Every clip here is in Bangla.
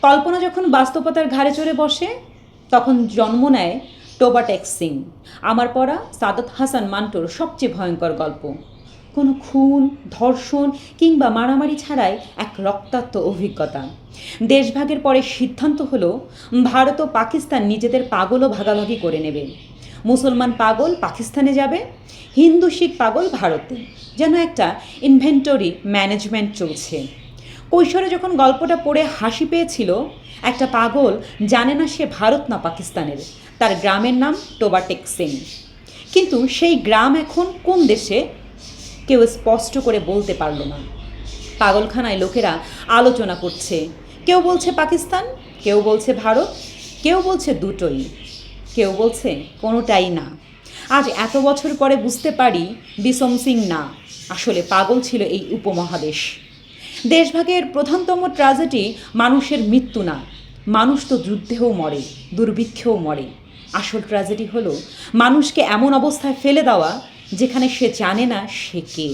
কল্পনা যখন বাস্তবতার ঘাড়ে চড়ে বসে তখন জন্ম নেয় টোবা টেক সিং, আমার পড়া সাদাত হাসান মান্টোর সবচেয়ে ভয়ঙ্কর গল্প। কোনো খুন, ধর্ষণ কিংবা মারামারি ছাড়াই এক রক্তাক্ত অভিজ্ঞতা। দেশভাগের পরে সিদ্ধান্ত হলো ভারত ও পাকিস্তান নিজেদের পাগলও ভাগাভাগি করে নেবে। মুসলমান পাগল পাকিস্তানে যাবে, হিন্দু শিখ পাগল ভারতে, যেন একটা ইনভেন্টরি ম্যানেজমেন্ট চলছে। কৈশোরে যখন গল্পটা পড়ে হাসি পেয়েছিল, একটা পাগল জানে না সে ভারত না পাকিস্তানের, তার গ্রামের নাম টোবা টেক সিং। কিন্তু সেই গ্রাম এখন কোন দেশে কেউ স্পষ্ট করে বলতে পারল না। পাগলখানায় লোকেরা আলোচনা করছে, কেউ বলছে পাকিস্তান, কেউ বলছে ভারত, কেউ বলছে দুটোই, কেউ বলছে কোনোটাই না। আজ এত বছর পরে বুঝতে পারি বিসম সিং না, আসলে পাগল ছিল এই উপমহাদেশ। দেশভাগের প্রধানতম ট্র্যাজেডি মানুষের মৃত্যু না, মানুষ তো যুদ্ধেও মরে, দুর্ভিক্ষেও মরে। আসল ট্র্যাজেডি হলো মানুষকে এমন অবস্থায় ফেলে দেওয়া যেখানে সে জানে না সে কে,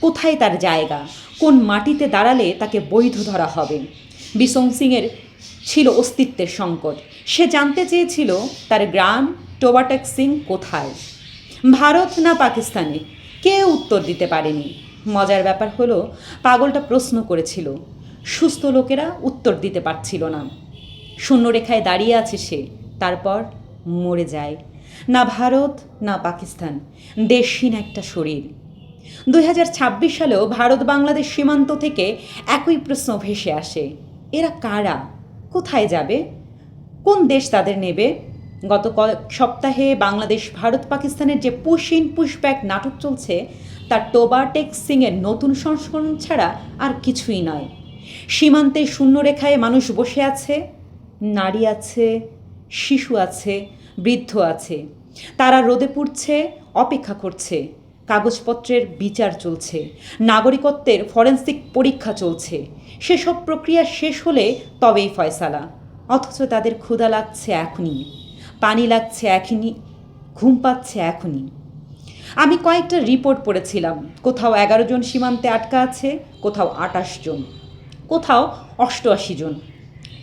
কোথায় তার জায়গা, কোন মাটিতে দাঁড়ালে তাকে বৈধ ধরা হবে। বিসম সিংয়ের ছিল অস্তিত্বের সংকট। সে জানতে চেয়েছিল তার গ্রাম টোবা টেক সিং কোথায়, ভারত না পাকিস্তানে। কেউ উত্তর দিতে পারেনি। মজার ব্যাপার হলো পাগলটা প্রশ্ন করেছিল, সুস্থ লোকেরা উত্তর দিতে পারছিল না। শূন্যরেখায় দাঁড়িয়ে আছে সে, তারপর মরে যায়। না ভারত না পাকিস্তান, দেশহীন একটা শরীর। 2026 সালেও ভারত বাংলাদেশ সীমান্ত থেকে একই প্রশ্ন ভেসে আসে, এরা কারা, কোথায় যাবে, কোন দেশ তাদের নেবে? গত কয়েক সপ্তাহে বাংলাদেশ ভারত পাকিস্তানের যে পুশ ইন পুশ ব্যাক নাটক চলছে, তার টোবা টেক সিংয়ের নতুন সংস্করণ ছাড়া আর কিছুই নয়। সীমান্তে শূন্যরেখায় মানুষ বসে আছে, নারী আছে, শিশু আছে, বৃদ্ধ আছে। তারা রোদে পুড়ছে, অপেক্ষা করছে। কাগজপত্রের বিচার চলছে, নাগরিকত্বের ফরেন্সিক পরীক্ষা চলছে। সেসব প্রক্রিয়া শেষ হলে তবেই ফয়সালা। অথচ তাদের ক্ষুধা লাগছে এখনই, পানি লাগছে এখনই, ঘুম পাচ্ছে এখনই। আমি কয়েকটা রিপোর্ট পড়েছিলাম, কোথাও 11 জন সীমান্তে আটকা আছে, কোথাও 28 জন, কোথাও 88 জন।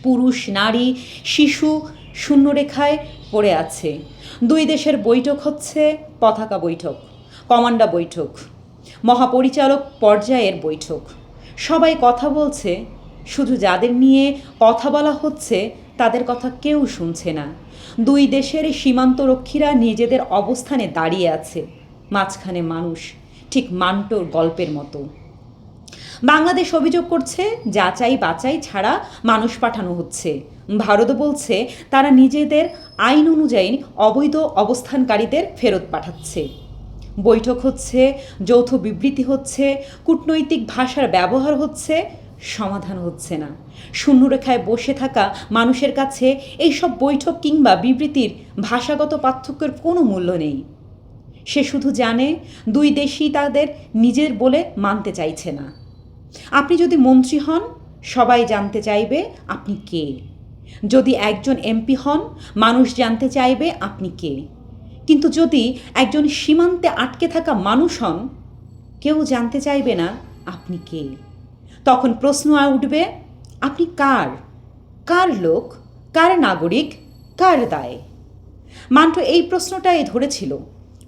পুরুষ, নারী, শিশু শূন্যরেখায় পড়ে আছে। দুই দেশের বৈঠক হচ্ছে, পতাকা বৈঠক, কমান্ডা বৈঠক, মহাপরিচালক পর্যায়ের বৈঠক। সবাই কথা বলছে, শুধু যাদের নিয়ে কথা বলা হচ্ছে তাদের কথা কেউ শুনছে না। দুই দেশের সীমান্তরক্ষীরা নিজেদের অবস্থানে দাঁড়িয়ে আছে, মাঝখানে মানুষ, ঠিক মান্টোর গল্পের মতো। বাংলাদেশ অভিযোগ করছে যাচাই বাচাই ছাড়া মানুষ পাঠানো হচ্ছে। ভারত বলছে তারা নিজেদের আইন অনুযায়ী অবৈধ অবস্থানকারীদের ফেরত পাঠাচ্ছে। বৈঠক হচ্ছে, যৌথ বিবৃতি হচ্ছে, কূটনৈতিক ভাষার ব্যবহার হচ্ছে, সমাধান হচ্ছে না। শূন্যরেখায় বসে থাকা মানুষের কাছে এইসব বৈঠক কিংবা বিবৃতির ভাষাগত পার্থক্যের কোনো মূল্য নেই। সে শুধু জানে দুই দেশই তাদের নিজের বলে মানতে চাইছে না। আপনি যদি মন্ত্রী হন, সবাই জানতে চাইবে আপনি কে। যদি একজন এমপি হন, মানুষ জানতে চাইবে আপনি কে। কিন্তু যদি একজন সীমান্তে আটকে থাকা মানুষ হন, কেউ জানতে চাইবে না আপনি কে। তখন প্রশ্ন উঠবে, আপনি কার, কার লোক, কার নাগরিক, কার দায়? মান্টো এই প্রশ্নটাই ধরেছিল।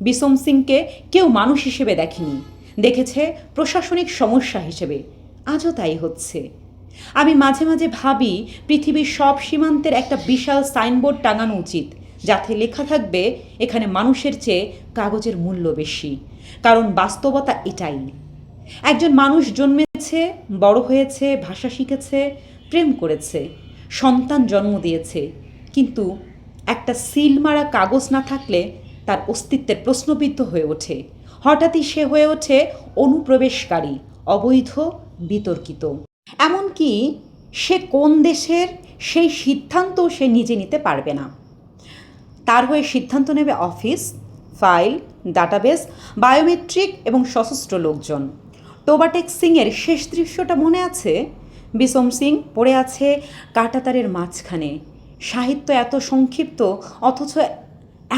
বিসম সিংকে কেউ মানুষ হিসেবে দেখেনি, দেখেছে প্রশাসনিক সমস্যা হিসেবে। আজও তাই হচ্ছে। আমি মাঝে মাঝে ভাবি পৃথিবীর সব সীমান্তের একটা বিশাল সাইনবোর্ড টাঙানো উচিত, যাতে লেখা থাকবে এখানে মানুষের চেয়ে কাগজের মূল্য বেশি। কারণ বাস্তবতা এটাই। একজন মানুষ জন্মেছে, বড় হয়েছে, ভাষা শিখেছে, প্রেম করেছে, সন্তান জন্ম দিয়েছে, কিন্তু একটা সিল মারা কাগজ না থাকলে তার অস্তিত্বের প্রশ্নবিদ্ধ হয়ে ওঠে। হঠাৎই সে হয়ে ওঠে অনুপ্রবেশকারী, অবৈধ, বিতর্কিত। এমনকি সে কোন দেশের সেই সিদ্ধান্ত সে নিজে নিতে পারবে না। তার হয়ে সিদ্ধান্ত নেবে অফিস, ফাইল, ডাটাবেস, বায়োমেট্রিক এবং সশস্ত্র লোকজন। টোবা টেক সিংয়ের শেষ দৃশ্যটা মনে আছে? বিসম সিং পড়ে আছে কাঁটাতারের মাঝখানে। সাহিত্য এত সংক্ষিপ্ত, অথচ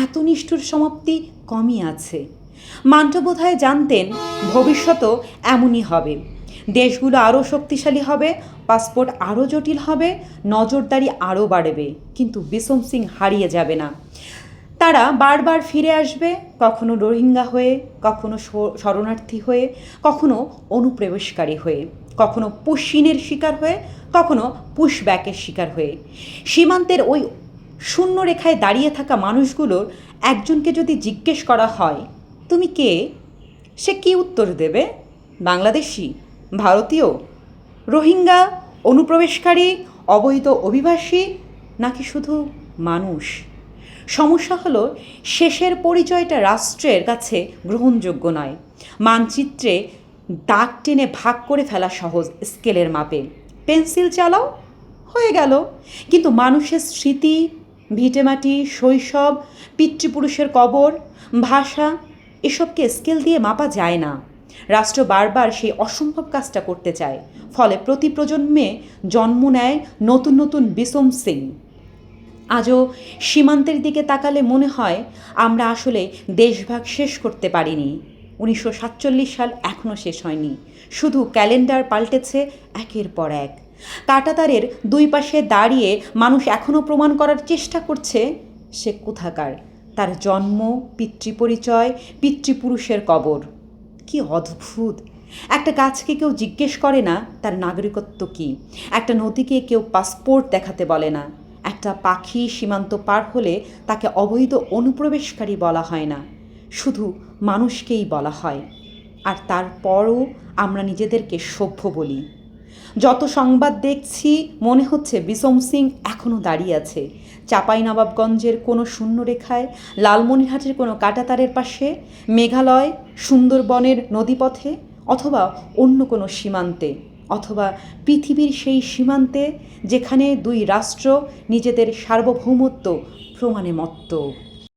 এত নিষ্ঠুর সমাপ্তি কমই আছে। মান্টো বোধহয় জানতেন ভবিষ্যতও এমনই হবে। দেশগুলো আরও শক্তিশালী হবে, পাসপোর্ট আরও জটিল হবে, নজরদারি আরও বাড়বে, কিন্তু বিশম সিং হারিয়ে যাবে না। তারা বারবার ফিরে আসবে, কখনো রোহিঙ্গা হয়ে, কখনো শরণার্থী হয়ে, কখনো অনুপ্রবেশকারী হয়ে, কখনো পুশিনের শিকার হয়ে, কখনো পুশব্যাকের শিকার হয়ে। সীমান্তের ওই শূন্য রেখায় দাঁড়িয়ে থাকা মানুষগুলোর একজনকে যদি জিজ্ঞেস করা হয়, তুমি কে? সে কী উত্তর দেবে? বাংলাদেশি, ভারতীয়, রোহিঙ্গা, অনুপ্রবেশকারী, অবৈধ অভিবাসী, নাকি শুধু মানুষ? সমস্যা হলো শেষের পরিচয়টা রাষ্ট্রের কাছে গ্রহণযোগ্য নয়। মানচিত্রে দাগ টেনে ভাগ করে ফেলা সহজ, স্কেলের মাপে পেন্সিল চালাও, হয়ে গেল। কিন্তু মানুষের স্মৃতি, ভিটেমাটি, শৈশব, পিতৃপুরুষের কবর, ভাষা, এসবকে স্কেল দিয়ে মাপা যায় না। রাষ্ট্র বারবার সেই অসম্ভব কাজটা করতে চায়, ফলে প্রতি প্রজন্মে জন্ম নেয় নতুন নতুন বিশম সিং। আজও সীমান্তের দিকে তাকালে মনে হয় আমরা আসলে দেশভাগ শেষ করতে পারিনি। 1947 সাল এখনও শেষ হয়নি, শুধু ক্যালেন্ডার পাল্টেছে একের পর এক। কাঁটাতারের দুই পাশে দাঁড়িয়ে মানুষ এখনও প্রমাণ করার চেষ্টা করছে সে কোথাকার, তার জন্ম, পিতৃপরিচয়, পিতৃপুরুষের কবর। কি অদ্ভুত! একটা গাছকে কেউ জিজ্ঞেস করে না তার নাগরিকত্ব কী, একটা নদীকে কেউ পাসপোর্ট দেখাতে বলে না, একটা পাখি সীমান্ত পার হলে তাকে অবৈধ অনুপ্রবেশকারী বলা হয় না, শুধু মানুষকেই বলা হয়। আর তারপরও আমরা নিজেদেরকে সভ্য বলি। যত সংবাদ দেখছি মনে হচ্ছে বিশম সিং এখনও দাঁড়িয়ে আছে চাঁপাইনবাবগঞ্জের কোনো শূন্যরেখায়, লালমনিরহাটের কোনো কাঁটাতারের পাশে, মেঘালয়, সুন্দরবনের নদীপথে, অথবা অন্য কোনো সীমান্তে, অথবা পৃথিবীর সেই সীমান্তে যেখানে দুই রাষ্ট্র নিজেদের সার্বভৌমত্ব প্রমাণে মত্ত।